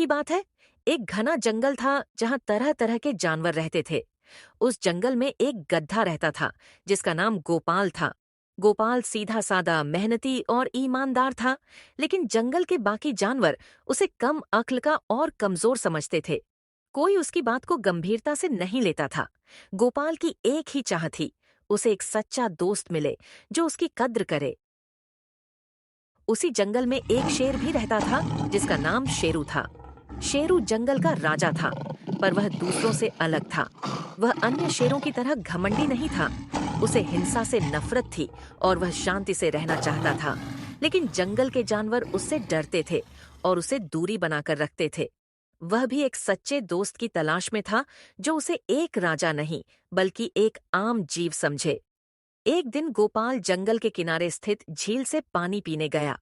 की बात है। एक घना जंगल था जहाँ तरह तरह के जानवर रहते थे। उस जंगल में एक गधा रहता था जिसका नाम गोपाल था। गोपाल सीधा सादा, मेहनती और ईमानदार था, लेकिन जंगल के बाकी जानवर उसे कम अक्ल का और कमजोर समझते थे। कोई उसकी बात को गंभीरता से नहीं लेता था। गोपाल की एक ही चाह थी, उसे एक सच्चा दोस्त मिले जो उसकी कद्र करे। उसी जंगल में एक शेर भी रहता था जिसका नाम शेरू था। शेरू जंगल का राजा था, पर वह दूसरों से अलग था। वह अन्य शेरों की तरह घमंडी नहीं था। उसे हिंसा से नफरत थी और वह शांति से रहना चाहता था। लेकिन जंगल के जानवर उससे डरते थे और उसे दूरी बनाकर रखते थे। वह भी एक सच्चे दोस्त की तलाश में था जो उसे एक राजा नहीं बल्कि एक आम जीव समझे। एक दिन गोपाल जंगल के किनारे स्थित झील से पानी पीने गया।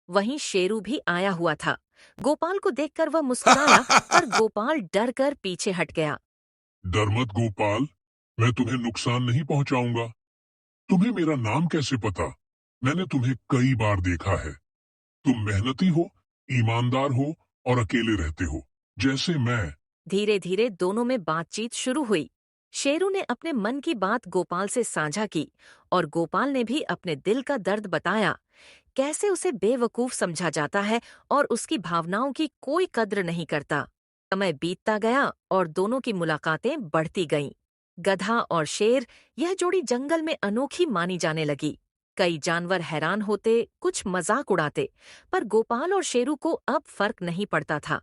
वहीं शेरू भी आया हुआ था। गोपाल को देखकर वह मुस्कुराया, पर गोपाल डर कर पीछे हट गया। डर मत गोपाल, मैं तुम्हें नुकसान नहीं पहुंचाऊंगा। तुम्हें मेरा नाम कैसे पता? मैंने तुम्हें कई बार देखा है। तुम मेहनती हो, ईमानदार हो और अकेले रहते हो, जैसे मैं। धीरे धीरे दोनों में बातचीत शुरू हुई। शेरू ने अपने मन की बात गोपाल से साझा की और गोपाल ने भी अपने दिल का दर्द बताया। कैसे उसे बेवकूफ समझा जाता है और उसकी भावनाओं की कोई कद्र नहीं करता। समय बीतता गया और दोनों की मुलाकातें बढ़ती गईं। गधा और शेर, यह जोड़ी जंगल में अनोखी मानी जाने लगी। कई जानवर हैरान होते, कुछ मजाक उड़ाते, पर गोपाल और शेरू को अब फर्क नहीं पड़ता था।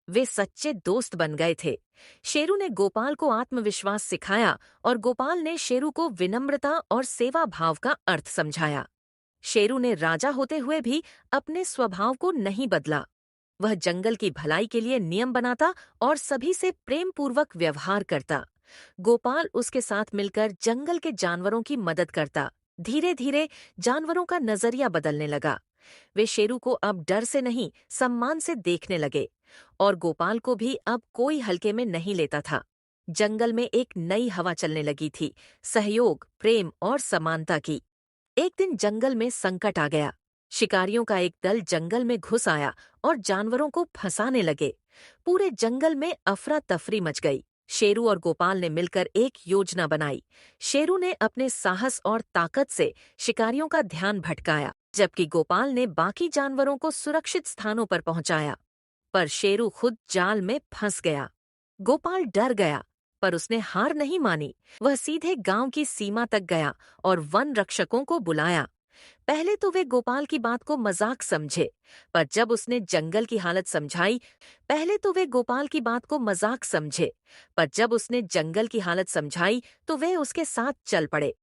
वे सच्चे दोस्त बन गए थे। शेरू ने गोपाल को आत्मविश्वास सिखाया और गोपाल ने शेरू को विनम्रता और सेवा भाव का अर्थ समझाया। शेरू ने राजा होते हुए भी अपने स्वभाव को नहीं बदला। वह जंगल की भलाई के लिए नियम बनाता और सभी से प्रेम पूर्वक व्यवहार करता। गोपाल उसके साथ मिलकर जंगल के जानवरों की मदद करता। धीरे धीरे जानवरों का नजरिया बदलने लगा। वे शेरू को अब डर से नहीं, सम्मान से देखने लगे और गोपाल को भी अब कोई हल्के में नहीं लेता था। जंगल में एक नई हवा चलने लगी थी, सहयोग, प्रेम और समानता की। एक दिन जंगल में संकट आ गया। शिकारियों का एक दल जंगल में घुस आया और जानवरों को फंसाने लगे। पूरे जंगल में अफरा तफरी मच गई। शेरू और गोपाल ने मिलकर एक योजना बनाई। शेरू ने अपने साहस और ताकत से शिकारियों का ध्यान भटकाया, जबकि गोपाल ने बाकी जानवरों को सुरक्षित स्थानों पर पहुंचाया। पर शेरू खुद जाल में फंस गया। गोपाल डर गया, पर उसने हार नहीं मानी। वह सीधे गांव की सीमा तक गया और वन रक्षकों को बुलाया। पहले तो वे गोपाल की बात को मजाक समझे, पर जब उसने जंगल की हालत समझाई, पहले तो वे गोपाल की बात को मजाक समझे, पर जब उसने जंगल की हालत समझाई तो वे उसके साथ चल पड़े।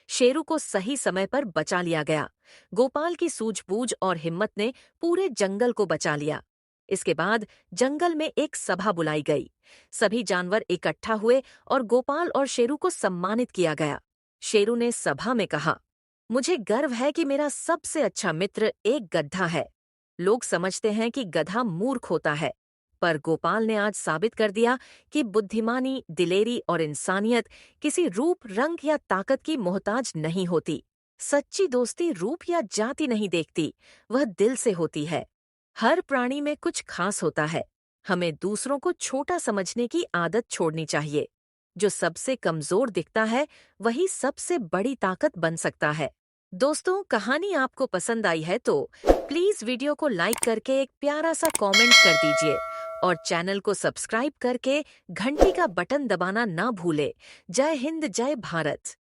शेरू को सही समय पर बचा लिया गया। गोपाल की सूझबूझ और हिम्मत ने पूरे जंगल को बचा लिया। इसके बाद जंगल में एक सभा बुलाई गई। सभी जानवर इकट्ठा हुए और गोपाल और शेरू को सम्मानित किया गया। शेरू ने सभा में कहा, मुझे गर्व है कि मेरा सबसे अच्छा मित्र एक गधा है। लोग समझते हैं कि गधा मूर्ख होता है, पर गोपाल ने आज साबित कर दिया कि बुद्धिमानी, दिलेरी और इंसानियत किसी रूप, रंग या ताकत की मोहताज नहीं होती। सच्ची दोस्ती रूप या जाति नहीं देखती, वह दिल से होती है। हर प्राणी में कुछ खास होता है। हमें दूसरों को छोटा समझने की आदत छोड़नी चाहिए। जो सबसे कमजोर दिखता है, वही सबसे बड़ी ताकत बन सकता है। दोस्तों, कहानी आपको पसंद आई है तो प्लीज वीडियो को लाइक करके एक प्यारा सा कमेंट कर दीजिए और चैनल को सब्सक्राइब करके घंटी का बटन दबाना ना भूले। जय हिंद, जय भारत।